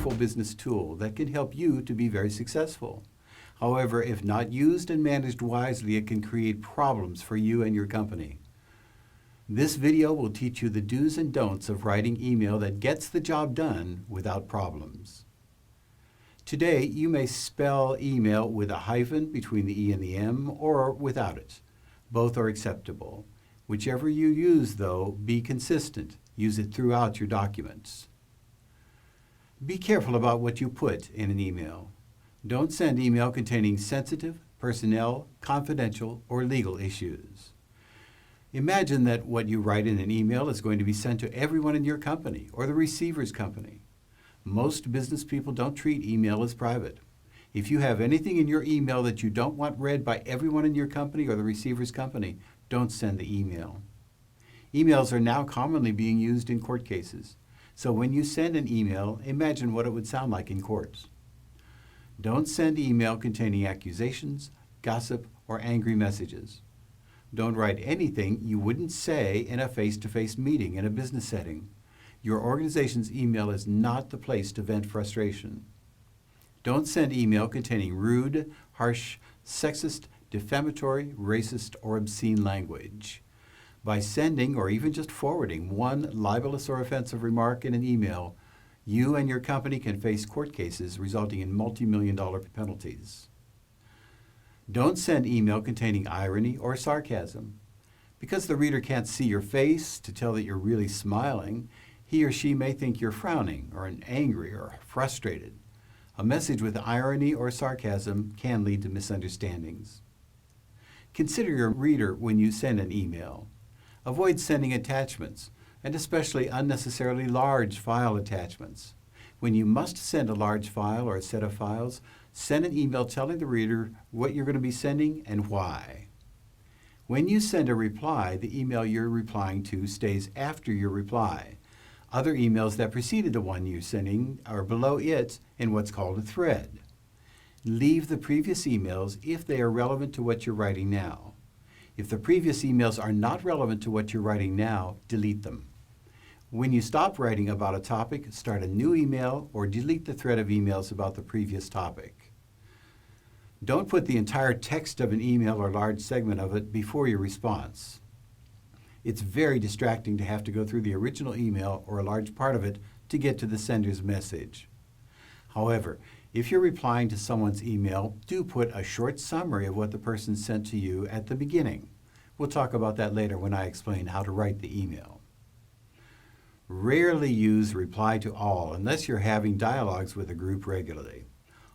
wonderful business tool that can help you to be very successful. However, if not used and managed wisely, it can create problems for you and your company. This video will teach you the do's and don'ts of writing email that gets the job done without problems. Today, you may spell email with a hyphen between the E and the M or without it. Both are acceptable. Whichever you use, though, be consistent. Use it throughout your documents. Be careful about what you put in an email. Don't send email containing sensitive, personnel, confidential, or legal issues. Imagine that what you write in an email is going to be sent to everyone in your company or the receiver's company. Most business people don't treat email as private. If you have anything in your email that you don't want read by everyone in your company or the receiver's company, don't send the email. Emails are now commonly being used in court cases. So when you send an email, imagine what it would sound like in court. Don't send email containing accusations, gossip, or angry messages. Don't write anything you wouldn't say in a face-to-face meeting in a business setting. Your organization's email is not the place to vent frustration. Don't send email containing rude, harsh, sexist, defamatory, racist, or obscene language. By sending or even just forwarding one libelous or offensive remark in an email, you and your company can face court cases resulting in multi-million-dollar penalties. Don't send email containing irony or sarcasm. Because the reader can't see your face to tell that you're really smiling, he or she may think you're frowning or angry or frustrated. A message with irony or sarcasm can lead to misunderstandings. Consider your reader when you send an email. Avoid sending attachments, and especially unnecessarily large file attachments. When you must send a large file or a set of files, send an email telling the reader what you're going to be sending and why. When you send a reply, the email you're replying to stays after your reply. Other emails that preceded the one you're sending are below it in what's called a thread. Leave the previous emails if they are relevant to what you're writing now. If the previous emails are not relevant to what you're writing now, delete them. When you stop writing about a topic, start a new email or delete the thread of emails about the previous topic. Don't put the entire text of an email or large segment of it before your response. It's very distracting to have to go through the original email or a large part of it to get to the sender's message. However, if you're replying to someone's email, do put a short summary of what the person sent to you at the beginning. We'll talk about that later when I explain how to write the email. Rarely use reply to all unless you're having dialogues with a group regularly.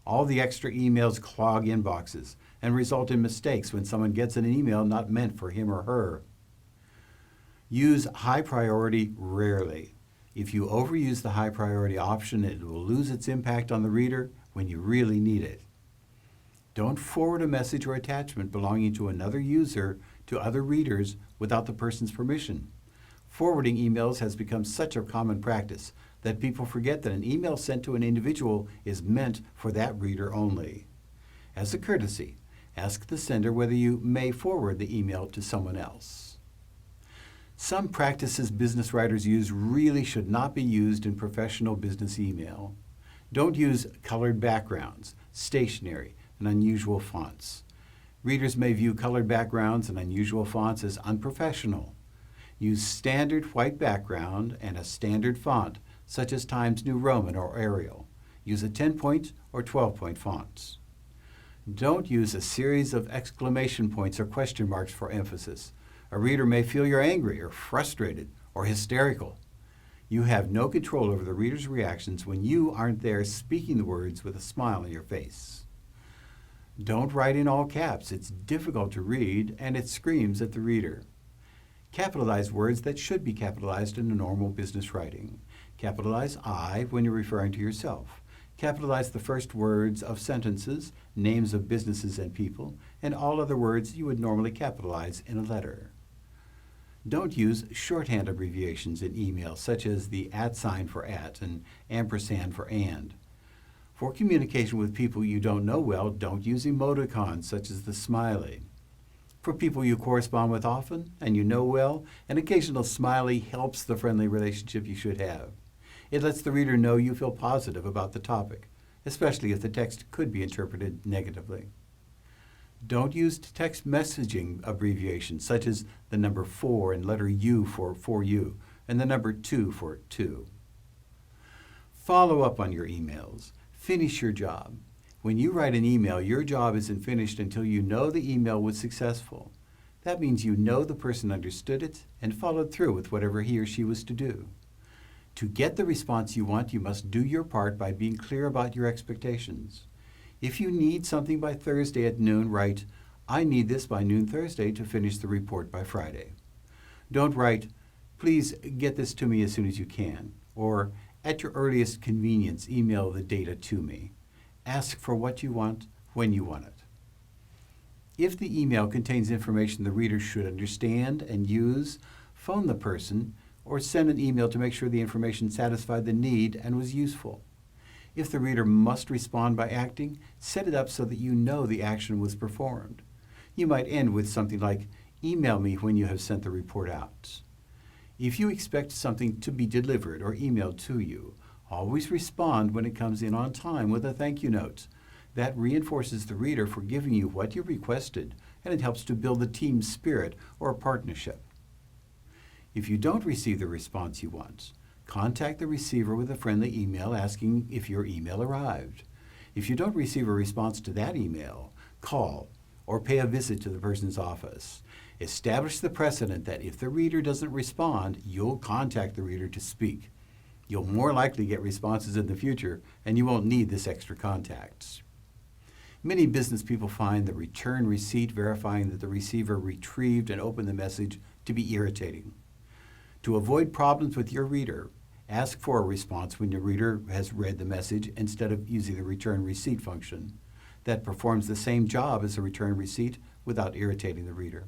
All the extra emails clog inboxes and result in mistakes when someone gets an email not meant for him or her. Use high priority rarely. If you overuse the high priority option, it will lose its impact on the reader when you really need it. Don't forward a message or attachment belonging to another user to other readers without the person's permission. Forwarding emails has become such a common practice that people forget that an email sent to an individual is meant for that reader only. As a courtesy, ask the sender whether you may forward the email to someone else. Some practices business writers use really should not be used in professional business email. Don't use colored backgrounds, stationery, and unusual fonts. Readers may view colored backgrounds and unusual fonts as unprofessional. Use standard white background and a standard font, such as Times New Roman or Arial. Use a 10-point or 12-point fonts. Don't use a series of exclamation points or question marks for emphasis. A reader may feel you're angry or frustrated or hysterical. You have no control over the reader's reactions when you aren't there speaking the words with a smile on your face. Don't write in all caps. It's difficult to read and it screams at the reader. Capitalize words that should be capitalized in a normal business writing. Capitalize I when you're referring to yourself. Capitalize the first words of sentences, names of businesses and people, and all other words you would normally capitalize in a letter. Don't use shorthand abbreviations in email, such as the @ sign for @ and ampersand for and. For communication with people you don't know well, don't use emoticons, such as the smiley. For people you correspond with often and you know well, an occasional smiley helps the friendly relationship you should have. It lets the reader know you feel positive about the topic, especially if the text could be interpreted negatively. Don't use text messaging abbreviations such as the number 4 and letter U for you, and the number 2 for 2. Follow up on your emails. Finish your job. When you write an email, your job isn't finished until you know the email was successful. That means you know the person understood it and followed through with whatever he or she was to do. To get the response you want, you must do your part by being clear about your expectations. If you need something by Thursday at noon, write, "I need this by noon Thursday to finish the report by Friday." Don't write, "Please get this to me as soon as you can," or "At your earliest convenience, email the data to me." Ask for what you want when you want it. If the email contains information the reader should understand and use, phone the person or send an email to make sure the information satisfied the need and was useful. If the reader must respond by acting, set it up so that you know the action was performed. You might end with something like, "Email me when you have sent the report out." If you expect something to be delivered or emailed to you, always respond when it comes in on time with a thank you note. That reinforces the reader for giving you what you requested, and it helps to build a team spirit or a partnership. If you don't receive the response you want, contact the receiver with a friendly email asking if your email arrived. If you don't receive a response to that email, call or pay a visit to the person's office. Establish the precedent that if the reader doesn't respond, you'll contact the reader to speak. You'll more likely get responses in the future, and you won't need this extra contact. Many business people find the return receipt verifying that the receiver retrieved and opened the message to be irritating. To avoid problems with your reader, ask for a response when your reader has read the message instead of using the return receipt function. That performs the same job as a return receipt without irritating the reader.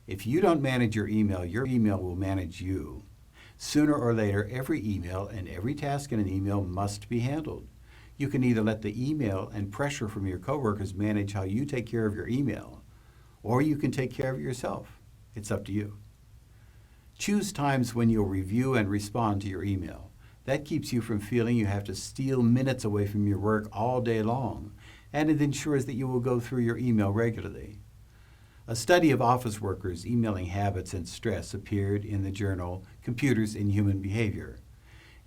If you don't manage your email will manage you. Sooner or later, every email and every task in an email must be handled. You can either let the email and pressure from your coworkers manage how you take care of your email, or you can take care of it yourself. It's up to you. Choose times when you'll review and respond to your email. That keeps you from feeling you have to steal minutes away from your work all day long, and it ensures that you will go through your email regularly. A study of office workers' emailing habits and stress appeared in the journal Computers in Human Behavior.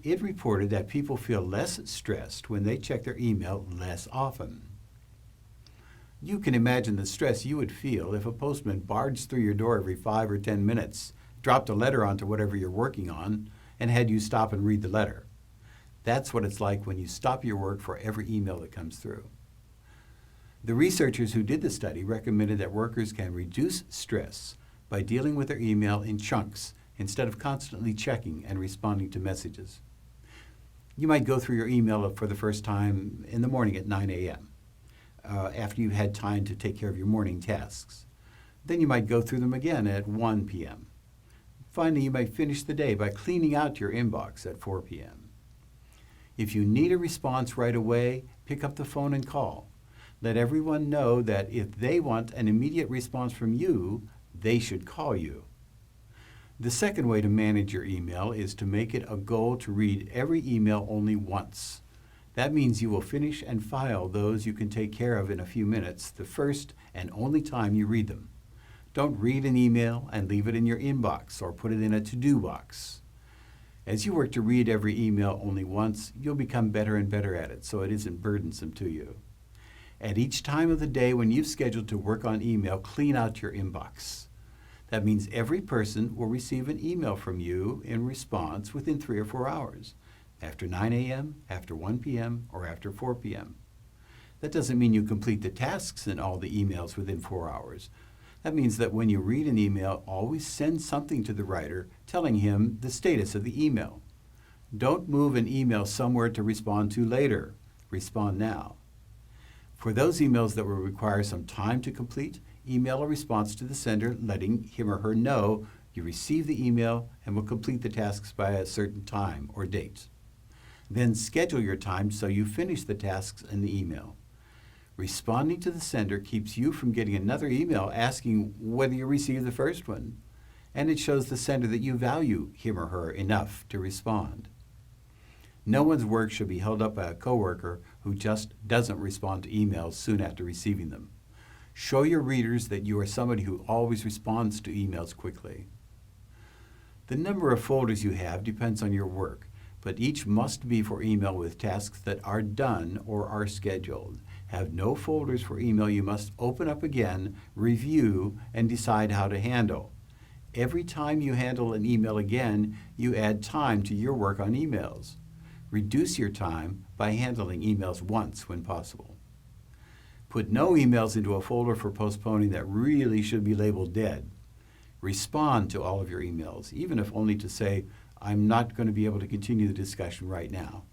It reported that people feel less stressed when they check their email less often. You can imagine the stress you would feel if a postman barged through your door every 5 or 10 minutes, dropped a letter onto whatever you're working on, and had you stop and read the letter. That's what it's like when you stop your work for every email that comes through. The researchers who did the study recommended that workers can reduce stress by dealing with their email in chunks instead of constantly checking and responding to messages. You might go through your email for the first time in the morning at 9 a.m. After you've had time to take care of your morning tasks. Then you might go through them again at 1 p.m. Finally, you might finish the day by cleaning out your inbox at 4 p.m. If you need a response right away, pick up the phone and call. Let everyone know that if they want an immediate response from you, they should call you. The second way to manage your email is to make it a goal to read every email only once. That means you will finish and file those you can take care of in a few minutes, the first and only time you read them. Don't read an email and leave it in your inbox or put it in a to-do box. As you work to read every email only once, you'll become better and better at it, so it isn't burdensome to you. At each time of the day when you've scheduled to work on email, clean out your inbox. That means every person will receive an email from you in response within 3 or 4 hours, after 9 a.m., after 1 p.m., or after 4 p.m. That doesn't mean you complete the tasks in all the emails within 4 hours. That means that when you read an email, always send something to the writer telling him the status of the email. Don't move an email somewhere to respond to later. Respond now. For those emails that will require some time to complete, email a response to the sender letting him or her know you received the email and will complete the tasks by a certain time or date. Then schedule your time so you finish the tasks in the email. Responding to the sender keeps you from getting another email asking whether you received the first one, and it shows the sender that you value him or her enough to respond. No one's work should be held up by a coworker who just doesn't respond to emails soon after receiving them. Show your readers that you are somebody who always responds to emails quickly. The number of folders you have depends on your work, but each must be for email with tasks that are done or are scheduled. Have no folders for email you must open up again, review, and decide how to handle. Every time you handle an email again, you add time to your work on emails. Reduce your time by handling emails once when possible. Put no emails into a folder for postponing that really should be labeled dead. Respond to all of your emails, even if only to say, I'm not going to be able to continue the discussion right now.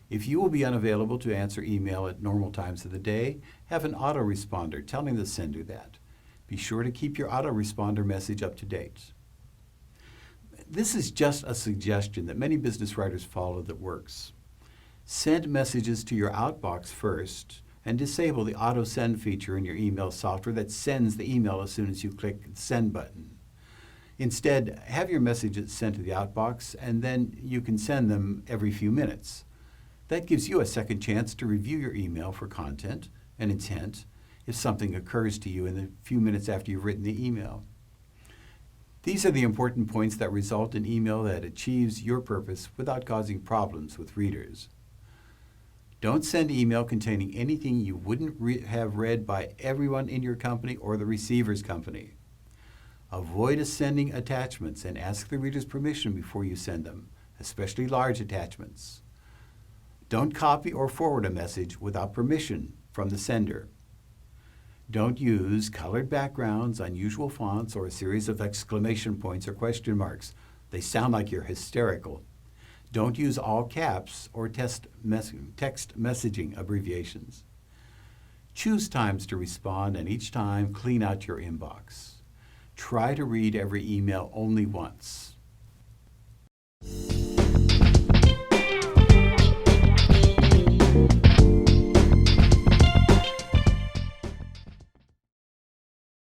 If you will be unavailable to answer email at normal times of the day, have an autoresponder telling the sender that. Be sure to keep your autoresponder message up to date. This is just a suggestion that many business writers follow that works. Send messages to your outbox first and disable the auto send feature in your email software that sends the email as soon as you click the send button. Instead, have your messages sent to the outbox and then you can send them every few minutes. That gives you a second chance to review your email for content and intent if something occurs to you in the few minutes after you've written the email. These are the important points that result in email that achieves your purpose without causing problems with readers. Don't send email containing anything you wouldn't have read by everyone in your company or the receiver's company. Avoid sending attachments and ask the reader's permission before you send them, especially large attachments. Don't copy or forward a message without permission from the sender. Don't use colored backgrounds, unusual fonts, or a series of exclamation points or question marks. They sound like you're hysterical. Don't use all caps or text messaging abbreviations. Choose times to respond and each time clean out your inbox. Try to read every email only once.